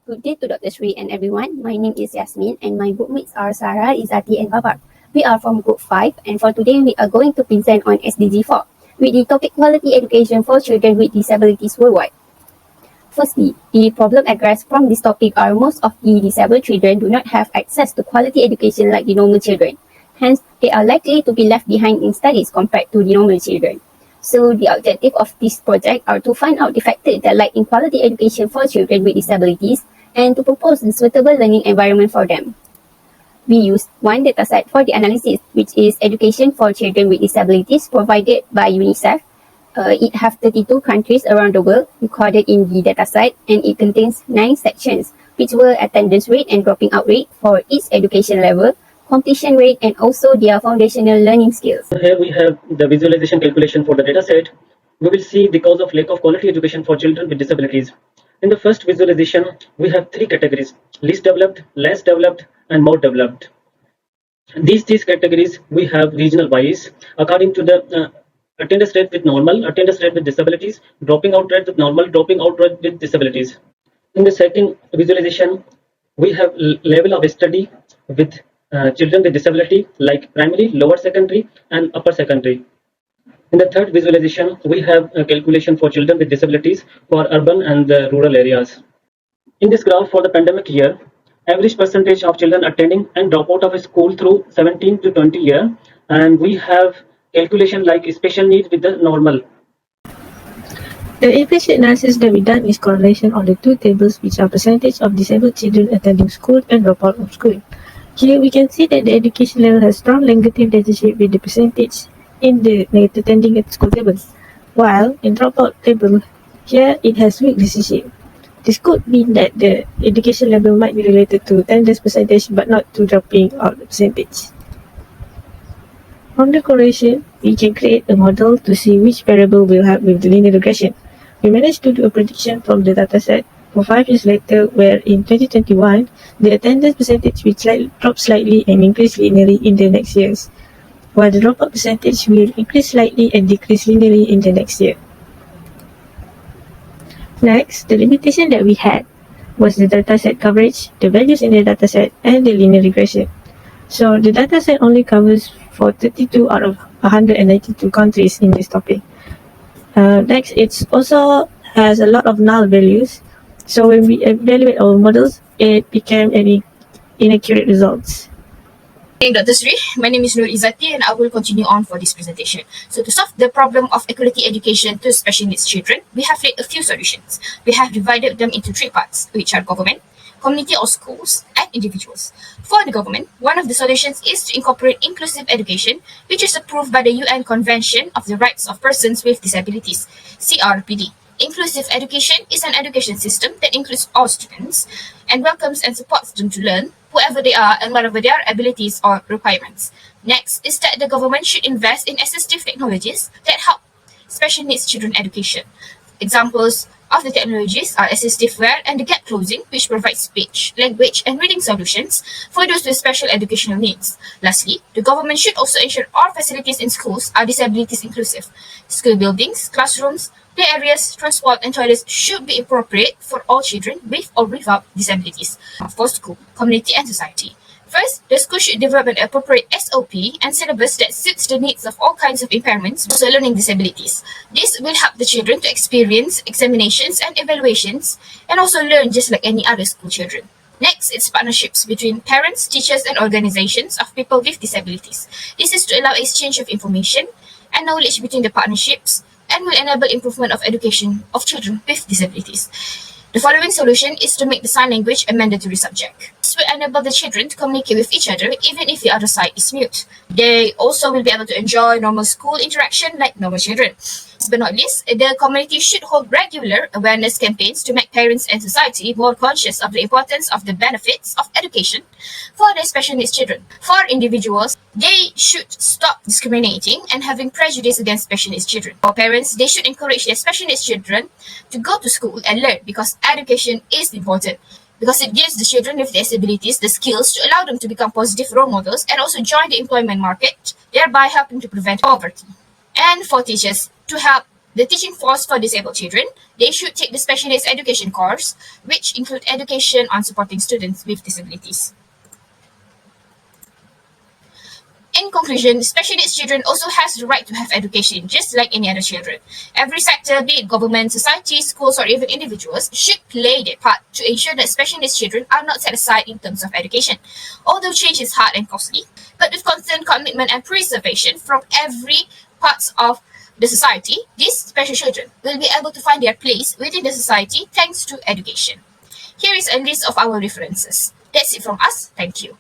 Good day to Dr. Sri and everyone. My name is Yasmin and my group mates are Sarah, Izati and Babar. We are from Group 5 and for today we are going to present on SDG 4 with the topic Quality Education for Children with Disabilities Worldwide. Firstly, the problem addressed from this topic are most of the disabled children do not have access to quality education like the normal children. Hence, they are likely to be left behind in studies compared to the normal children. So the objective of this project are to find out the factors that lack in quality education for children with disabilities and to propose a suitable learning environment for them. We used one dataset for the analysis, which is Education for Children with Disabilities provided by UNICEF. It has 32 countries around the world recorded in the dataset and it contains 9 sections, which were attendance rate and dropping out rate for each education level, completion rate and also their foundational learning skills. Here we have the visualization calculation for the dataset. We will see the cause of lack of quality education for children with disabilities. In the first visualization, we have 3 categories: least developed, less developed, and more developed. These categories we have regional wise according to the attendance rate with normal, attendance rate with disabilities, dropping out rate with normal, dropping out rate with disabilities. In the second visualization, we have level of study with children with disability like primary, lower secondary, and upper secondary. In the third visualization, we have a calculation for children with disabilities for urban and rural areas. In this graph for the pandemic year, average percentage of children attending and drop out of school through 17 to 20 year, and we have calculation like special needs with the normal. The implicit analysis that we done is correlation on the two tables, which are percentage of disabled children attending school and drop out of school. Here we can see that the education level has strong negative relationship with the percentage in the attending at school tables, while in dropout table, here it has weak relationship. This could mean that the education level might be related to attendance percentage but not to dropping out percentage. From the correlation, we can create a model to see which variable will help with the linear regression. We managed to do a prediction from the dataset for 5 years later, where in 2021, the attendance percentage will drop slightly and increase linearly in the next years, while the dropout percentage will increase slightly and decrease linearly in the next year. Next, the limitation that we had was the dataset coverage, the values in the dataset, and the linear regression. So the dataset only covers for 32 out of 192 countries in this topic. Next, it also has a lot of null values. So when we evaluate our models, it became any inaccurate results. Hey Dr. Sri, my name is Nur Izati and I will continue on for this presentation. So to solve the problem of equality education to special needs children, we have laid a few solutions. We have divided them into 3 parts, which are government, community or schools, and individuals. For the government, one of the solutions is to incorporate inclusive education, which is approved by the UN Convention of the Rights of Persons with Disabilities, CRPD. Inclusive education is an education system that includes all students and welcomes and supports them to learn, whoever they are and whatever their abilities or requirements. Next is that the government should invest in assistive technologies that help special needs children education. Examples of the technologies are assistive wear and the gap closing, which provides speech, language, and reading solutions for those with special educational needs. Lastly, the government should also ensure all facilities in schools are disabilities inclusive. School buildings, classrooms, play areas, transport, and toilets should be appropriate for all children with or without disabilities. For school, community, and society. First, the school should develop an appropriate SOP and syllabus that suits the needs of all kinds of impairments, also learning disabilities. This will help the children to experience examinations and evaluations and also learn just like any other school children. Next, it's partnerships between parents, teachers, and organizations of people with disabilities. This is to allow exchange of information and knowledge between the partnerships and will enable improvement of education of children with disabilities. The following solution is to make the sign language a mandatory subject. This will enable the children to communicate with each other even if the other side is mute. They also will be able to enjoy normal school interaction like normal children. Last but not least, the community should hold regular awareness campaigns to make parents and society more conscious of the importance of the benefits of education for the special needs children. For individuals, they should stop discriminating and having prejudice against special needs children. For parents, they should encourage their special needs children to go to school and learn because education is important. Because it gives the children with disabilities the skills to allow them to become positive role models and also join the employment market, thereby helping to prevent poverty. And for teachers, to help The teaching force for disabled children, they should take the specialist education course, which include education on supporting students with disabilities. In conclusion, special needs children also has the right to have education, just like any other children. Every sector, be it government, society, schools, or even individuals, should play their part to ensure that special needs children are not set aside in terms of education. Although change is hard and costly, but with constant commitment and preservation from every parts of the society, these special children will be able to find their place within the society thanks to education. Here is a list of our references. That's it from us. Thank you.